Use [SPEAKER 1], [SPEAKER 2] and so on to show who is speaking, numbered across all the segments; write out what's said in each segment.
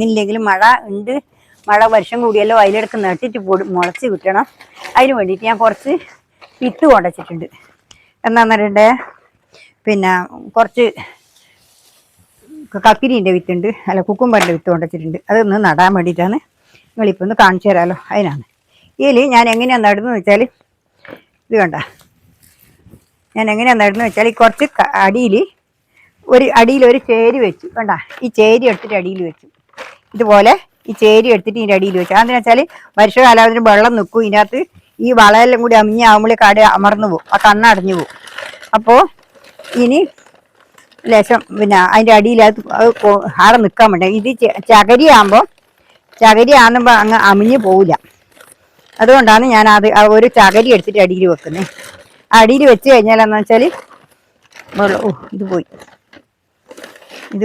[SPEAKER 1] ഇല്ലെങ്കിലും മഴ ഉണ്ട്, മഴ വർഷം കൂടിയല്ലോ, അതിലെടുക്ക് നട്ടിട്ട് മുളച്ച് കിട്ടണം. അതിന് വേണ്ടിയിട്ട് ഞാൻ കുറച്ച് വിത്ത് കൊണ്ടുവച്ചിട്ടുണ്ട്. എന്താണെന്നറിയണ്ടേ, പിന്നെ കുറച്ച് കക്കിരീൻ്റെ വിത്തുണ്ട്, അല്ല കുക്കുംബറിൻ്റെ വിത്ത് കൊണ്ടുവച്ചിട്ടുണ്ട്. അതൊന്ന് നടാൻ വേണ്ടിയിട്ടാണ്. നിങ്ങളിപ്പോൾ ഒന്ന് കാണിച്ചു തരാമല്ലോ, അതിനാണ്. ഇതിൽ ഞാൻ എങ്ങനെയാണ് നടുന്നത് വെച്ചാൽ, ഇത് കണ്ട, ഞാൻ എങ്ങനെയാണ് നടുന്നത് വെച്ചാൽ, കുറച്ച് അടിയിൽ ഒരു ചേരി വെച്ചു. കണ്ട, ഈ ചേരി എടുത്തിട്ട് അടിയിൽ വെച്ചു. ഇതുപോലെ ഈ ചേരി എടുത്തിട്ട് ഇതിൻ്റെ അടിയിൽ വെച്ചു. അതെന്ന് വെച്ചാൽ വർഷകാലാവധിന് വെള്ളം നിൽക്കും. ഇതിനകത്ത് ഈ വളമെല്ലാം കൂടി അമിഞ്ഞാകുമ്പോൾ കട അമർന്നു പോകും, ആ കണ്ണടഞ്ഞു പോകും. അപ്പോൾ ഇനി ലേശം പിന്നെ അതിൻ്റെ അടിയിൽ അത് ആടെ നിൽക്കാൻ വേണ്ടി ഇത് ചകരി ആകുമ്പോൾ അങ്ങ് അമിഞ്ഞു പോവില്ല. അതുകൊണ്ടാണ് ഞാൻ ഒരു ചകരി എടുത്തിട്ട് അടിയിൽ വെക്കുന്നത്. അടിയിൽ വെച്ച് കഴിഞ്ഞാൽ എന്താ വെച്ചാൽ വെള്ളം ഇത്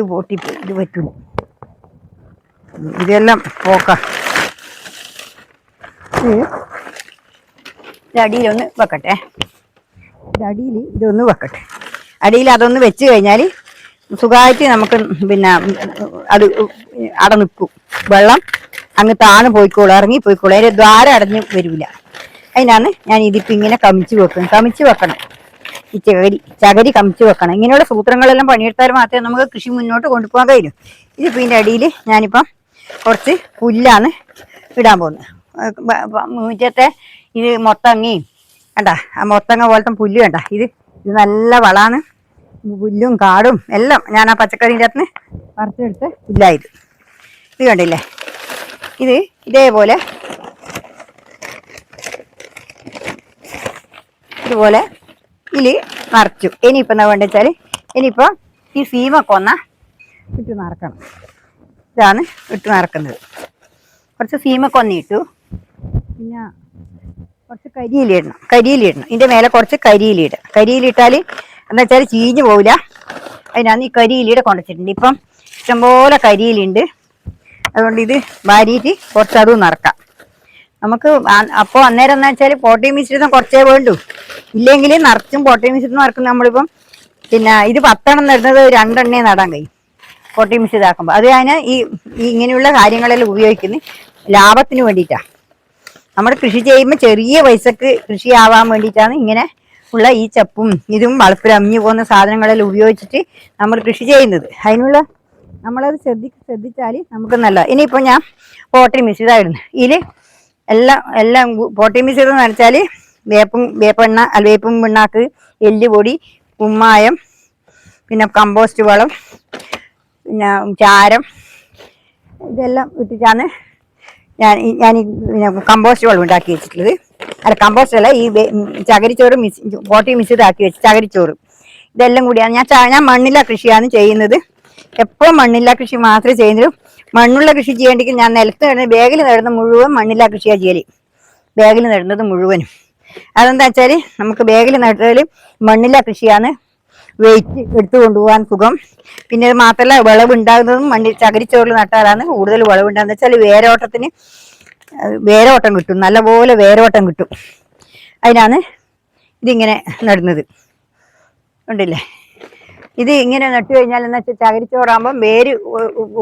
[SPEAKER 1] പൊട്ടിപ്പോയി, ഇത് പറ്റില്ല, ഇതെല്ലാം പോക്കാം. അടിയിലൊന്ന് വെക്കട്ടെ, അടിയിൽ ഇതൊന്ന് വെക്കട്ടെ. അടിയിൽ അതൊന്ന് വെച്ച് കഴിഞ്ഞാൽ സുഖമായിട്ട് നമുക്ക് പിന്നെ അത് അവിടെ നിൽക്കും. വെള്ളം അങ്ങ് താന്ന് പോയിക്കോളും, ഇറങ്ങി പോയിക്കോളും. അതിൻ്റെ ദ്വാരം അടഞ്ഞ് വരില്ല. അതിനാണ് ഞാൻ ഇതിപ്പോൾ ഇങ്ങനെ കമിച്ച് വെക്കണം. ഈ ചകരി കമിച്ച് വെക്കണം. ഇങ്ങനെയുള്ള സൂത്രങ്ങളെല്ലാം പണിയെടുത്താൽ മാത്രമേ നമുക്ക് കൃഷി മുന്നോട്ട് കൊണ്ടുപോകാൻ കഴിയൂ. ഇതിപ്പോൾ ഇതിൻ്റെ അടിയിൽ ഞാനിപ്പം കുറച്ച് പുല്ലാണ് ഇടാൻ പോകുന്നത്. മുറ്റത്തെ ഇത് മൊത്തങ്ങയും കണ്ട, ആ മൊത്തങ്ങ പോലത്തെ പുല്ല് കണ്ട, ഇത് നല്ല വളമാണ്. പുല്ലും കാടും എല്ലാം ഞാൻ ആ പച്ചക്കറീൻ്റെ അകത്ത് പറിച്ചെടുത്ത് പുല്ലായത്. ഇത് കണ്ടില്ലേ, ഇതേപോലെ ഇതിൽ നിറച്ചു. ഇനിയിപ്പോൾ എന്താ വേണ്ടത് വെച്ചാൽ, ഇനിയിപ്പോൾ ഈ സീമക്കൊന്ന ഇട്ട് നിറക്കണം. ഇതാണ് ഇട്ട് നിറക്കുന്നത്. കുറച്ച് സീമക്കൊന്ന ഇട്ടു, പിന്നെ കുറച്ച് കരിയിലിടണം. ഇതിൻ്റെ മേലെ കുറച്ച് കരിയിലിട്ടാൽ എന്താ വെച്ചാൽ ചീഞ്ഞു പോവില്ല. അതിനാണ് ഈ കരിയിലയുടെ കൊണ്ടുവച്ചിട്ടുണ്ട്. ഇപ്പം ഇഷ്ടംപോലെ കരിയിലുണ്ട്. അതുകൊണ്ട് ഇത് വാരിയിട്ട് കുറച്ച് അതും നിറക്കാം നമുക്ക്. അപ്പോൾ അന്നേരം എന്താ വെച്ചാൽ പോട്ടയും മിശ്രിതം കുറച്ചേ വേണ്ടൂ. ഇല്ലെങ്കിൽ നിറച്ചും പോട്ടയും മിശ്രിതം നിറക്കും. നമ്മളിപ്പം പിന്നെ ഇത് 10 നടുന്നത് 2 എണ്ണേ നടാൻ കഴിയും പോട്ടയും മിശ്രിതമാക്കുമ്പോൾ. അത് ഞാൻ ഈ ഇങ്ങനെയുള്ള കാര്യങ്ങളെല്ലാം ഉപയോഗിക്കുന്നത് ലാഭത്തിന് വേണ്ടിയിട്ടാണ്. നമ്മൾ കൃഷി ചെയ്യുമ്പോൾ ചെറിയ പൈസക്ക് കൃഷി ആവാൻ വേണ്ടിയിട്ടാണ് ഇങ്ങനെ ഉള്ള ഈ ചപ്പും ഇതും വളപ്പിൽ അമിഞ്ഞു പോകുന്ന സാധനങ്ങളെല്ലാം ഉപയോഗിച്ചിട്ട് നമ്മൾ കൃഷി ചെയ്യുന്നത്. അതിനുള്ള നമ്മളത് ശ്രദ്ധിച്ചാൽ നമുക്ക് നല്ല. ഇനിയിപ്പോൾ ഞാൻ പോട്ടയും മിശ്രിതം ഇടുന്നത്. ഇതിൽ എല്ലാം പോട്ടയും മിശ്രിതം എന്ന് വെച്ചാൽ വേപ്പും പിണ്ണാക്ക്, എല്ലുപൊടി, കുമ്മായം, പിന്നെ കമ്പോസ്റ്റ് വളം, പിന്നെ ചാരം, ഇതെല്ലാം ഇട്ടിട്ടാണ് ഞാൻ പിന്നെ കമ്പോസ്റ്റ് വളം ഉണ്ടാക്കി വെച്ചിട്ടുള്ളത്. അല്ല, കമ്പോസ്റ്റ് അല്ല, ഈ ചകരിച്ചോറ് പോട്ടയും മിശ്രിതമാക്കി വെച്ച് ചകരിച്ചോറ്, ഇതെല്ലാം കൂടിയാണ്. ഞാൻ മണ്ണില്ല കൃഷിയാണ് ചെയ്യുന്നത്. എപ്പോഴും മണ്ണില്ല കൃഷി മാത്രമേ ചെയ്യുന്നുള്ളൂ. മണ്ണുള്ള കൃഷി ചെയ്യേണ്ടെങ്കിൽ ഞാൻ നിലത്ത് നടുന്ന ബാഗിൽ നടുന്ന മുഴുവൻ മണ്ണില്ല കൃഷിയാണ് ചെയ്യല്. ബാഗിൽ നടുന്നത് മുഴുവനും. അതെന്താ വെച്ചാൽ നമുക്ക് ബാഗിൽ നട്ടാൽ മണ്ണില്ല കൃഷിയാണ് വെയിറ്റ് എടുത്തു കൊണ്ടുപോകാൻ സുഖം. പിന്നെ അത് മാത്രമല്ല, വിളവുണ്ടാകുന്നതും ചകരിച്ചോറിൽ നട്ടാലാണ് കൂടുതൽ വിളവുണ്ടാകുന്നത്. വെച്ചാൽ വേരോട്ടം കിട്ടും, നല്ലപോലെ വേരോട്ടം കിട്ടും. അതിനാണ് ഇതിങ്ങനെ നടുന്നത്. ഉണ്ടല്ലേ, ഇത് ഇങ്ങനെ നട്ടു കഴിഞ്ഞാൽ എന്ന് വെച്ചാൽ ചകരിച്ചോറാകുമ്പം വേര്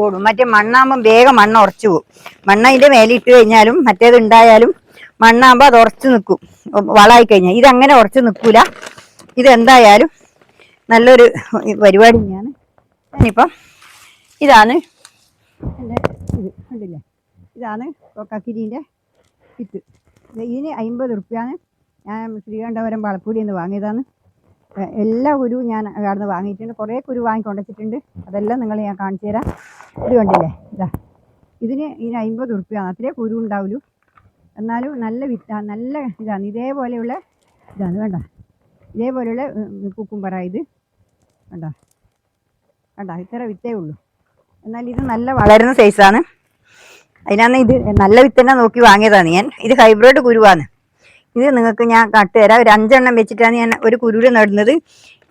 [SPEAKER 1] ഓടും. മറ്റേ മണ്ണാകുമ്പം വേഗം മണ്ണ് ഉറച്ചു പോകും. മണ്ണ് അതിൻ്റെ മേലെ ഇട്ട് കഴിഞ്ഞാലും മറ്റേത് ഉണ്ടായാലും മണ്ണാകുമ്പോൾ അത് ഉറച്ചു നിൽക്കും വളമായി കഴിഞ്ഞാൽ. ഇതങ്ങനെ ഉറച്ചു നിൽക്കൂല. ഇതെന്തായാലും നല്ലൊരു പരിപാടി തന്നെയാണ്. ഞാനിപ്പം ഇതാണ് എൻ്റെ ഇത് കണ്ടില്ലേ, ഇതാണ് കക്കിരീൻ്റെ വിത്ത്. ഇതിന് 50 ഉറുപ്പ്യാണ്. ഞാൻ ശ്രീകണ്ഠപുരം വളപ്പൂടിയിൽ നിന്ന് വാങ്ങിയതാണ്. എല്ലാ കുരുവും ഞാൻ അവിടെ വാങ്ങിയിട്ടുണ്ട്. കുറേ കുരു വാങ്ങിക്കൊണ്ടുവച്ചിട്ടുണ്ട്. അതെല്ലാം ഞാൻ കാണിച്ചു തരാം. ഇത് കണ്ടില്ലേ, ഇതിന് 50 ഉറുപ്പ്യാണ്. അത്രേ കുരു ഉണ്ടാവുള്ളൂ. എന്നാലും നല്ല വിത്താണ്, നല്ല ഇതാണ്. ഇതേപോലെയുള്ള ഇതാണ് വേണ്ട, ഇതേപോലെയുള്ള കുക്കുംബറ ഇത് വേണ്ട. ഇത്ര വിത്തേ ഉള്ളൂ. എന്നാൽ ഇത് നല്ല വളരുന്ന സൈസാണ്. അതിനാണ് ഇത് നല്ല വിത്തന്നെ നോക്കി വാങ്ങിയതാണ് ഞാൻ. ഇത് ഹൈബ്രിഡ് കുരുവാണ്. ഇത് നിങ്ങൾക്ക് ഞാൻ നട്ടുതരാം. ഒരു 5 എണ്ണം വെച്ചിട്ടാണ് ഞാൻ ഒരു കുരുവിൽ നടുന്നത്.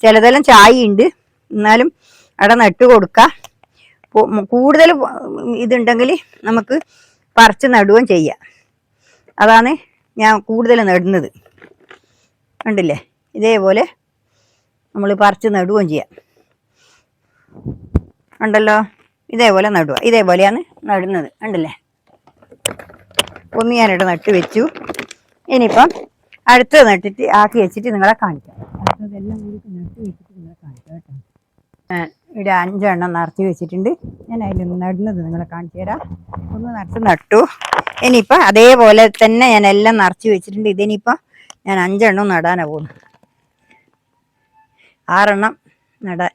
[SPEAKER 1] ചിലതെല്ലാം ചായയുണ്ട്, എന്നാലും അവിടെ നട്ട് കൊടുക്കാം. കൂടുതൽ ഇതുണ്ടെങ്കിൽ നമുക്ക് പറിച്ച് നടുകയും ചെയ്യാം. അതാണ് ഞാൻ കൂടുതൽ നടുന്നത്. കണ്ടില്ലേ, ഇതേപോലെ നമ്മൾ പറിച്ച് നടുകയും ചെയ്യാം. ഉണ്ടല്ലോ, ഇതേപോലെ നടുക. ഇതേപോലെയാണ് നടുന്നത്, കണ്ടില്ലേ? ഒന്ന് ഞാനിവിടെ നട്ട് വെച്ചു. ഇനിയിപ്പം അടുത്തത് നട്ടിട്ട് ആക്കി വെച്ചിട്ട് നിങ്ങളെ കാണിക്കാം. അടുത്തതെല്ലാം കൂടി നട്ട് വെച്ചിട്ട് നിങ്ങളെ കാണിക്കാം കേട്ടോ. ഇവിടെ 5 എണ്ണം നിറച്ച് വെച്ചിട്ടുണ്ട്. ഞാൻ അതിൽ നടുന്നത് നിങ്ങളെ കാണിച്ചു തരാം. ഒന്ന് നിറച്ച് നട്ടു. ഇനിയിപ്പോൾ അതേപോലെ തന്നെ ഞാൻ എല്ലാം നിറച്ച് വെച്ചിട്ടുണ്ട്. ഇതിനിപ്പോൾ ഞാൻ 5 എണ്ണം നടാനാണ് പോകുന്നത്. 6 എണ്ണം നടാൻ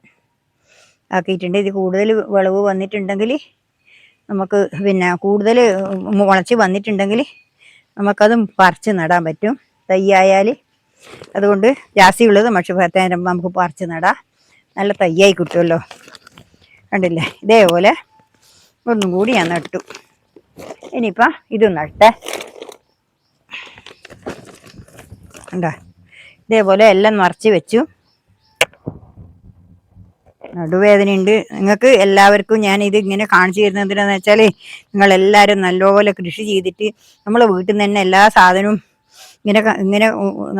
[SPEAKER 1] ആക്കിയിട്ടുണ്ട്. ഇത് കൂടുതൽ വിളവ് വന്നിട്ടുണ്ടെങ്കിൽ നമുക്ക് പിന്നെ കൂടുതൽ മുളച്ച് വന്നിട്ടുണ്ടെങ്കിൽ നമുക്കതും പറിച്ച് നടാൻ പറ്റും, തയ്യായാൽ. അതുകൊണ്ട് ജാസ്തിയുള്ളത് പക്ഷേ നമുക്ക് പറിച്ച് നടാം. നല്ല തയ്യായി കിട്ടുമല്ലോ, കണ്ടില്ലേ? ഇതേപോലെ ഒന്നും കൂടി ഞാൻ നട്ടു. ഇനിയിപ്പം ഇത് നട്ടേ കണ്ടോ, ഇതേപോലെ എല്ലാം നിറച്ച് വെച്ചു. നടുവേദനയുണ്ട്. നിങ്ങൾക്ക് എല്ലാവർക്കും ഞാൻ ഇത് ഇങ്ങനെ കാണിച്ചു തരുന്നത് എന്തിനാന്ന് വെച്ചാൽ നിങ്ങളെല്ലാവരും നല്ലപോലെ കൃഷി ചെയ്തിട്ട് നമ്മളെ വീട്ടിൽ നിന്ന് തന്നെ എല്ലാ സാധനവും ഇങ്ങനെ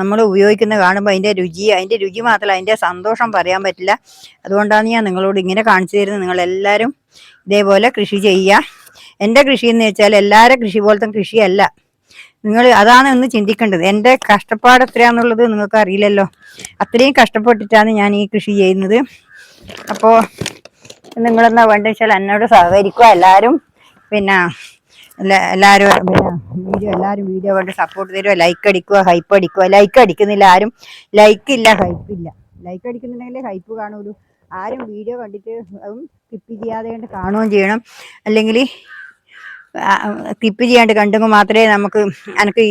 [SPEAKER 1] നമ്മൾ ഉപയോഗിക്കുന്ന കാണുമ്പോൾ അതിൻ്റെ രുചി മാത്രമല്ല, അതിൻ്റെ സന്തോഷം പറയാൻ പറ്റില്ല. അതുകൊണ്ടാണ് ഞാൻ നിങ്ങളോട് ഇങ്ങനെ കാണിച്ചു തരുന്നത്. നിങ്ങളെല്ലാവരും ഇതേപോലെ കൃഷി ചെയ്യുക. എൻ്റെ കൃഷി എന്ന് വെച്ചാൽ എല്ലാവരും കൃഷി പോലത്തെ കൃഷിയല്ല. നിങ്ങൾ അതാണ് ഒന്ന് ചിന്തിക്കേണ്ടത്. എൻ്റെ കഷ്ടപ്പാട് എത്രയാണെന്നുള്ളത് നിങ്ങൾക്ക് അറിയില്ലല്ലോ. അത്രയും കഷ്ടപ്പെട്ടിട്ടാണ് ഞാൻ ഈ കൃഷി ചെയ്യുന്നത്. അപ്പോൾ നിങ്ങളെന്താ വേണ്ടത് വെച്ചാൽ എന്നോട് സഹകരിക്കുക എല്ലാവരും. പിന്നെ എല്ലാവരും വീഡിയോ കണ്ട് സപ്പോർട്ട് തരുക, ലൈക്ക് അടിക്കുക, ഹൈപ്പ് അടിക്കുക. ലൈക്ക് അടിക്കുന്നില്ല ആരും. ലൈക്കില്ല, ഹൈപ്പില്ല. ലൈക്ക് അടിക്കുന്നുണ്ടെങ്കിൽ ഹൈപ്പ് കാണുള്ളൂ. ആരും വീഡിയോ കണ്ടിട്ട് അതും സ്കിപ്പ് ചെയ്യാതെ കണ്ട് കാണുകയും ചെയ്യണം. അല്ലെങ്കിൽ സ്കിപ്പ് ചെയ്യാണ്ട് കണ്ടെങ്കിൽ മാത്രമേ എനിക്ക്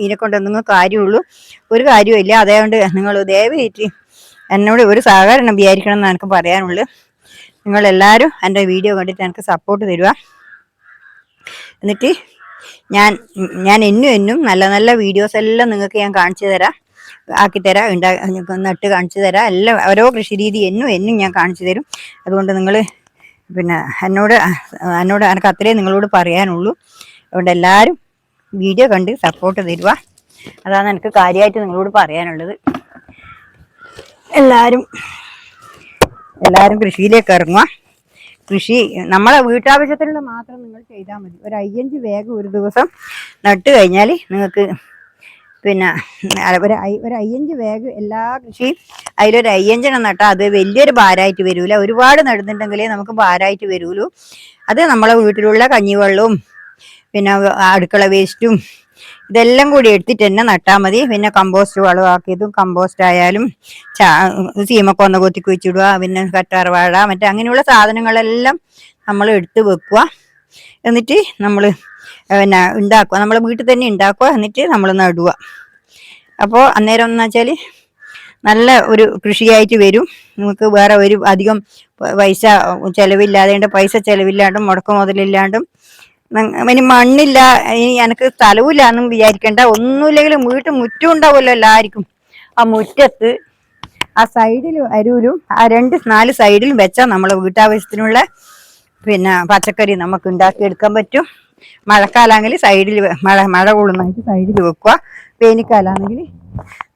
[SPEAKER 1] ഇതിനെക്കൊണ്ട് എന്തെങ്കിലും കാര്യമുള്ളൂ. ഒരു കാര്യമില്ല. അതുകൊണ്ട് നിങ്ങൾ ദയവായിട്ട് എന്നോട് ഒരു സഹകരണം വിചാരിക്കണം എന്ന് എനിക്ക് പറയാനുള്ളൂ. നിങ്ങളെല്ലാവരും എൻ്റെ വീഡിയോ കണ്ടിട്ട് എനിക്ക് സപ്പോർട്ട് തരിക. എന്നിട്ട് ഞാൻ എന്നും നല്ല നല്ല വീഡിയോസ് എല്ലാം നിങ്ങൾക്ക് ഞാൻ കാണിച്ചു തരാം, ആക്കിത്തരാം, നട്ട് കാണിച്ചു തരാം. എല്ലാം ഓരോ കൃഷി രീതി എന്നും ഞാൻ കാണിച്ചു തരും. അതുകൊണ്ട് നിങ്ങൾ പിന്നെ എന്നോട് എനിക്ക് അത്രയും നിങ്ങളോട് പറയാനുള്ളൂ. അതുകൊണ്ട് എല്ലാവരും വീഡിയോ കണ്ട് സപ്പോർട്ട് തരുക. അതാണ് എനിക്ക് കാര്യമായിട്ട് നിങ്ങളോട് പറയാനുള്ളത്. എല്ലാവരും കൃഷിയിലേക്ക് ഇറങ്ങുക. കൃഷി നമ്മളെ വീട്ടാവശ്യത്തിനുള്ള മാത്രം നിങ്ങൾ ചെയ്താൽ മതി. ഒരു 5 ബാഗ് ഒരു ദിവസം നട്ട് കഴിഞ്ഞാൽ നിങ്ങൾക്ക് പിന്നെ ഒരു 5 ബാഗ് എല്ലാ കൃഷിയും അതിലൊരു 5 നട്ടാൽ അത് വലിയൊരു ഭാരമായിട്ട് വരൂല. ഒരുപാട് നടുന്നുണ്ടെങ്കിലേ നമുക്ക് ഭാരമായിട്ട് വരുള്ളൂ. അത് നമ്മളെ വീട്ടിലുള്ള കഞ്ഞിവെള്ളവും പിന്നെ അടുക്കള വേസ്റ്റും ഇതെല്ലാം കൂടി എടുത്തിട്ട് തന്നെ നട്ടാൽ മതി. പിന്നെ കമ്പോസ്റ്റ് വളമാക്കിയതും കമ്പോസ്റ്റ് ആയാലും ചീമക്കൊന്ന കൊത്തി കുഴിച്ചിടുക, പിന്നെ കറ്റാർവാഴ മറ്റേ അങ്ങനെയുള്ള സാധനങ്ങളെല്ലാം നമ്മൾ എടുത്ത് വെക്കുക. എന്നിട്ട് നമ്മൾ പിന്നെ ഉണ്ടാക്കുക, നമ്മൾ വീട്ടിൽ തന്നെ ഉണ്ടാക്കുക. എന്നിട്ട് നമ്മൾ നടുക. അപ്പോൾ അന്നേരം എന്ന് വെച്ചാൽ നല്ല ഒരു കൃഷിയായിട്ട് വരും. നമുക്ക് വേറെ ഒരു അധികം പൈസ ചിലവില്ലാണ്ടും മുടക്ക് മുതലില്ലാണ്ടും. ഇനി മണ്ണില്ല, ഇനി എനിക്ക് സ്ഥലവുമില്ല എന്നും വിചാരിക്കേണ്ട. ഒന്നുമില്ലെങ്കിലും മുറ്റം ഉണ്ടാവുമല്ലോ എല്ലാവർക്കും. ആ മുറ്റത്ത് ആ സൈഡിലും അരൂലും ആ 2-4 സൈഡിലും വെച്ചാൽ നമ്മളെ വീട്ടാവശ്യത്തിനുള്ള പിന്നെ പച്ചക്കറി നമുക്ക് ഉണ്ടാക്കിയെടുക്കാൻ പറ്റും. മഴക്കാലാണെങ്കിൽ സൈഡിൽ മഴ കൊള്ളുന്നതായിട്ട് സൈഡിൽ വെക്കുക. വേനൽക്കാലാണെങ്കിൽ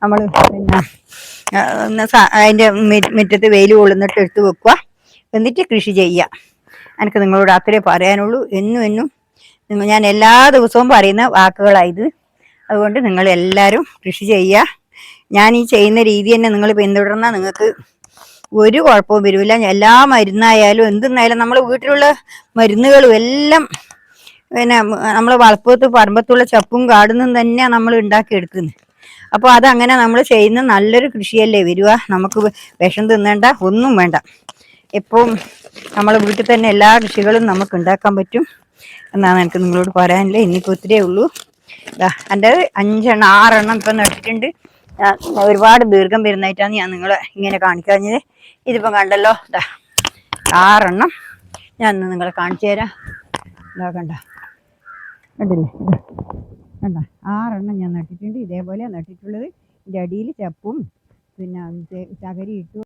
[SPEAKER 1] നമ്മൾ പിന്നെ അതിൻ്റെ മുറ്റത്ത് വെയിൽ കൊള്ളുന്നിട്ട് എടുത്ത് വെക്കുക. എന്നിട്ട് കൃഷി ചെയ്യുക. എനിക്ക് നിങ്ങളോട് അത്രേ പറയാനുള്ളൂ. എന്നും ഞാൻ എല്ലാ ദിവസവും പറയുന്ന വാക്കുകളായത്. അതുകൊണ്ട് നിങ്ങൾ എല്ലാവരും കൃഷി ചെയ്യുക. ഞാൻ ഈ ചെയ്യുന്ന രീതി തന്നെ നിങ്ങൾ പിന്തുടർന്നാൽ നിങ്ങൾക്ക് ഒരു കുഴപ്പവും വരില്ല. എല്ലാ മരുന്നായാലും എന്തെന്നായാലും നമ്മൾ വീട്ടിലുള്ള മരുന്നുകളും എല്ലാം പിന്നെ നമ്മളെ വളപ്പത്ത് പറമ്പത്തുള്ള ചപ്പും കാടുന്നും തന്നെയാണ് നമ്മൾ ഉണ്ടാക്കിയെടുക്കുന്നത്. അപ്പോൾ അതങ്ങനെ നമ്മൾ ചെയ്യുന്ന നല്ലൊരു കൃഷിയല്ലേ വരിക. നമുക്ക് വിഷം തിന്നേണ്ട, ഒന്നും വേണ്ട. എപ്പോഴും നമ്മളെ വീട്ടിൽ തന്നെ എല്ലാ കൃഷികളും നമുക്ക് ഉണ്ടാക്കാൻ പറ്റും എന്നാണ് എനിക്ക് നിങ്ങളോട് പറയാനില്ല. ഇനിയിപ്പോൾ ഒത്തിരിയേ ഉള്ളൂ. എൻ്റെ 5 എണ്ണം 6 എണ്ണം ഇപ്പം നട്ടിട്ടുണ്ട്. ഒരുപാട് ദീർഘം വരുന്നതായിട്ടാണ് ഞാൻ നിങ്ങളെ ഇങ്ങനെ കാണിക്കാഞ്ഞത്. ഇതിപ്പം കണ്ടല്ലോ, 6 എണ്ണം ഞാൻ നിങ്ങളെ കാണിച്ചു തരാം. കണ്ടില്ലേ, കണ്ട 6 എണ്ണം ഞാൻ നട്ടിട്ടുണ്ട്. ഇതേപോലെ നട്ടിട്ടുള്ളത്. ഇതിൻ്റെ അടിയിൽ ചപ്പും പിന്നെ ചകരി ഇട്ടു.